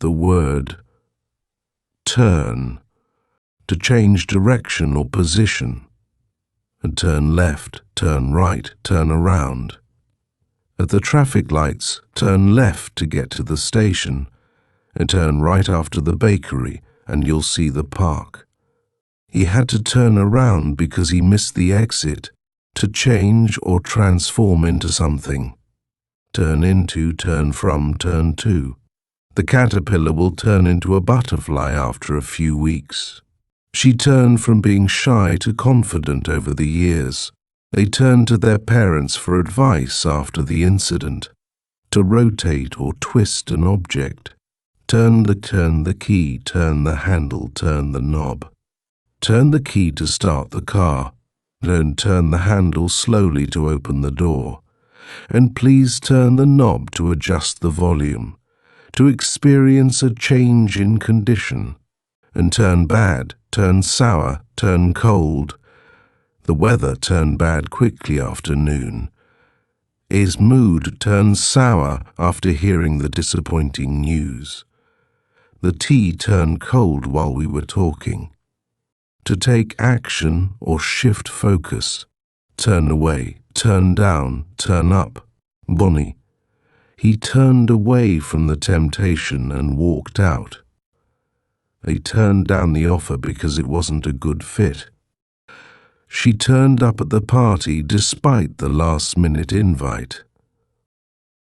the word turn, to change direction or position, and turn left, turn right, turn around. At the traffic lights, turn left to get to the station, and turn right after the bakery, and you'll see the park. He had to turn around because he missed the exit, to change or transform into something. Turn into, turn from, turn to. The caterpillar will turn into a butterfly after a few weeks. She turned from being shy to confident over the years. They turned to their parents for advice after the incident, to rotate or twist an object. Turn the key, turn the handle, turn the knob. Turn the key to start the car, then turn the handle slowly to open the door. And please turn the knob to adjust the volume, to experience a change in condition. And turn bad, turn sour, turn cold. The weather turned bad quickly after noon. His mood turned sour after hearing the disappointing news. The tea turned cold while we were talking. To take action or shift focus. Turn away, turn down, turn up. Bonnie. He turned away from the temptation and walked out. They turned down the offer because it wasn't a good fit. She turned up at the party despite the last-minute invite.